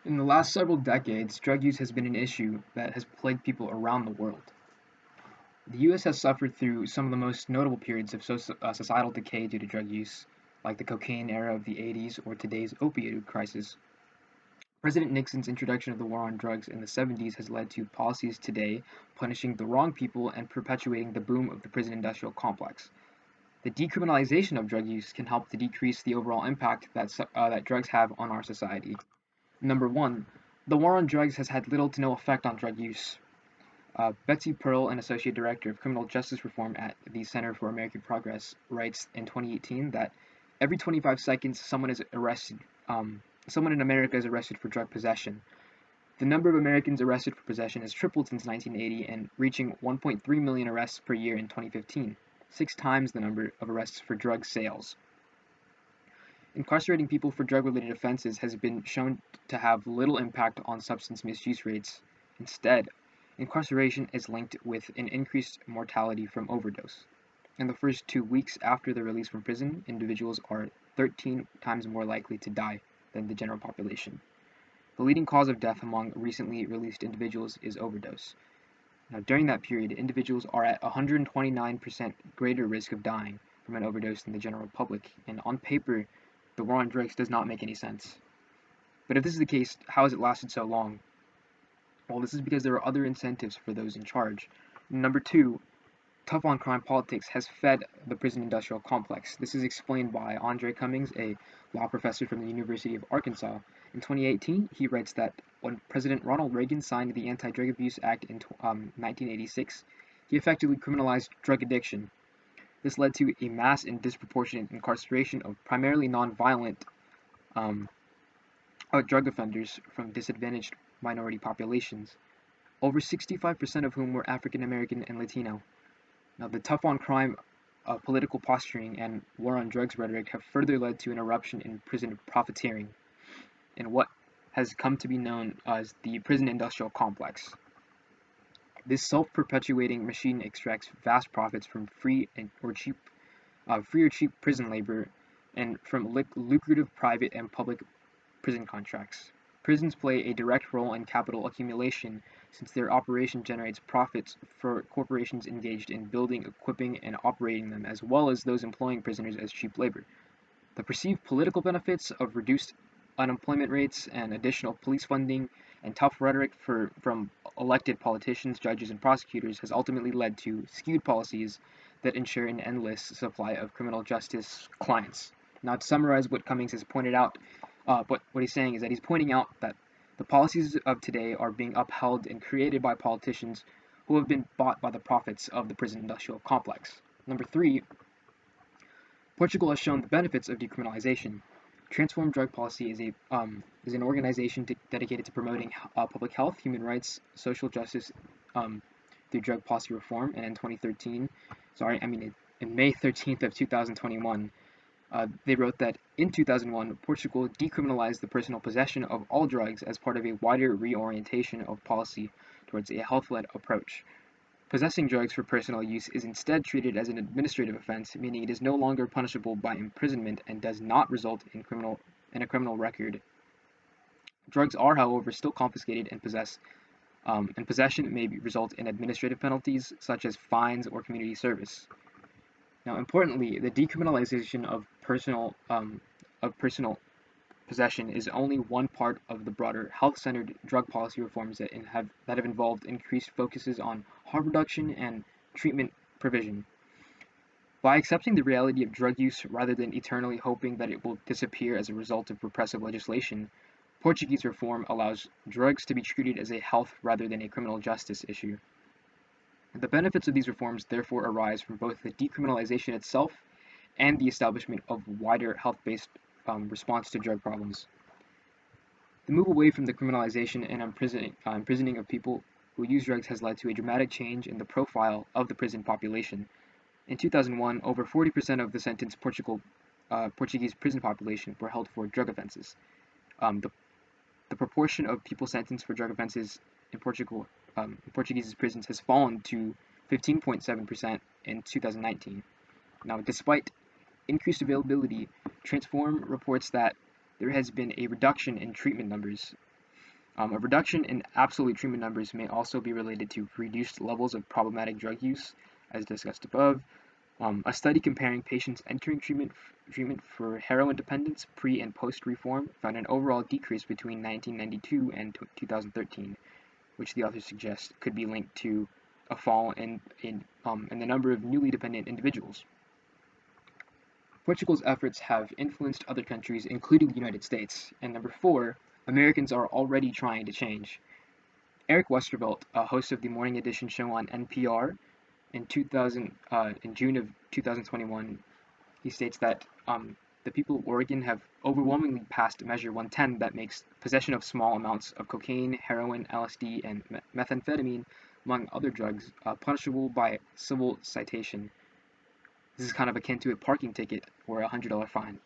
In the last several decades, drug use has been an issue that has plagued people around the world. The US has suffered through some of the most notable periods of societal decay due to drug use, like the cocaine era of the 80s or today's opioid crisis. President Nixon's introduction of the war on drugs in the 70s has led to policies today punishing the wrong people and perpetuating the boom of the prison industrial complex. The decriminalization of drug use can help to decrease the overall impact that drugs have on our society. Number one, the war on drugs has had little to no effect on drug use. Betsy Pearl, an associate director of criminal justice reform at the Center for American Progress, writes in 2018 that every 25 seconds someone in America is arrested for drug possession. The number of Americans arrested for possession has tripled since 1980 and reaching 1.3 million arrests per year in 2015, 6 times the number of arrests for drug sales. Incarcerating people for drug-related offenses has been shown to have little impact on substance misuse rates. Instead, incarceration is linked with an increased mortality from overdose. In the first 2 weeks after their release from prison, individuals are 13 times more likely to die than the general population. The leading cause of death among recently released individuals is overdose. Now, during that period, individuals are at 129% greater risk of dying from an overdose than the general public, and on paper, the war on drugs does not make any sense. But if this is the case, how has it lasted so long? Well, this is because there are other incentives for those in charge. Number two, tough on crime politics has fed the prison industrial complex. This is explained by Andre Cummings, a law professor from the University of Arkansas. In 2018, he writes that when President Ronald Reagan signed the Anti-Drug Abuse Act in 1986, he effectively criminalized drug addiction. This led to a mass and disproportionate incarceration of primarily nonviolent drug offenders from disadvantaged minority populations, over 65% of whom were African American and Latino. Now, the tough on crime, political posturing, and war on drugs rhetoric have further led to an eruption in prison profiteering in what has come to be known as the prison industrial complex. This self-perpetuating machine extracts vast profits from free or cheap prison labor and from lucrative private and public prison contracts. Prisons play a direct role in capital accumulation since their operation generates profits for corporations engaged in building, equipping, and operating them, as well as those employing prisoners as cheap labor. The perceived political benefits of reduced unemployment rates and additional police funding and tough rhetoric from elected politicians, judges, and prosecutors has ultimately led to skewed policies that ensure an endless supply of criminal justice clients. Now, to summarize what Cummings has pointed out, what he's saying is that he's pointing out that the policies of today are being upheld and created by politicians who have been bought by the profits of the prison industrial complex. Number three, Portugal has shown the benefits of decriminalization. Transform Drug Policy is an organization dedicated to promoting public health, human rights, social justice through drug policy reform. And in May 13th of 2021, they wrote that in 2001, Portugal decriminalized the personal possession of all drugs as part of a wider reorientation of policy towards a health-led approach. Possessing drugs for personal use is instead treated as an administrative offense, meaning it is no longer punishable by imprisonment and does not result in a criminal record. Drugs are, however, still confiscated and possession may result in administrative penalties such as fines or community service. Now, importantly, the decriminalization of personal possession is only one part of the broader health-centered drug policy reforms that have involved increased focuses on harm reduction and treatment provision. By accepting the reality of drug use rather than eternally hoping that it will disappear as a result of repressive legislation, Portuguese reform allows drugs to be treated as a health rather than a criminal justice issue. The benefits of these reforms therefore arise from both the decriminalization itself and the establishment of wider health-based response to drug problems. The move away from the criminalization and imprisoning of people who use drugs has led to a dramatic change in the profile of the prison population. In 2001, over 40% of the sentenced Portuguese prison population were held for drug offenses. The proportion of people sentenced for drug offenses in Portuguese prisons has fallen to 15.7% in 2019. Now, despite increased availability, Transform reports that there has been a reduction in treatment numbers. A reduction in absolute treatment numbers may also be related to reduced levels of problematic drug use, as discussed above. A study comparing patients entering treatment for heroin dependence pre and post reform found an overall decrease between 1992 and 2013, which the authors suggest could be linked to a fall in the number of newly dependent individuals. Portugal's efforts have influenced other countries, including the United States. And number 4, Americans are already trying to change. Eric Westervelt, a host of the Morning Edition show on NPR, in June of 2021, he states that the people of Oregon have overwhelmingly passed Measure 110 that makes possession of small amounts of cocaine, heroin, LSD, and methamphetamine, among other drugs, punishable by civil citation. This is kind of akin to a parking ticket or a $100 fine.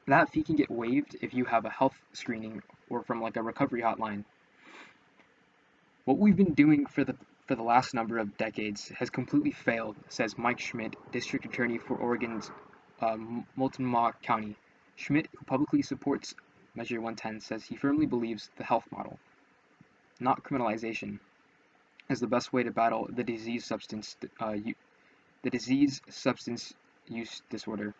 That fee can get waived if you have a health screening or from like a recovery hotline. What we've been doing for the last number of decades has completely failed, says Mike Schmidt, District Attorney for Oregon's Multnomah County. Schmidt, who publicly supports Measure 110, says he firmly believes the health model, not criminalization, is the best way to battle the disease substance use disorder.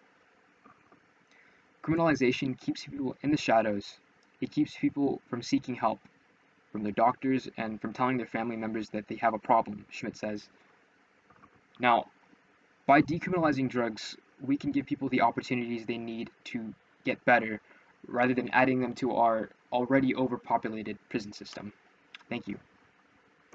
Criminalization keeps people in the shadows. It keeps people from seeking help from their doctors and from telling their family members that they have a problem, Schmidt says. Now, by decriminalizing drugs, we can give people the opportunities they need to get better rather than adding them to our already overpopulated prison system. Thank you.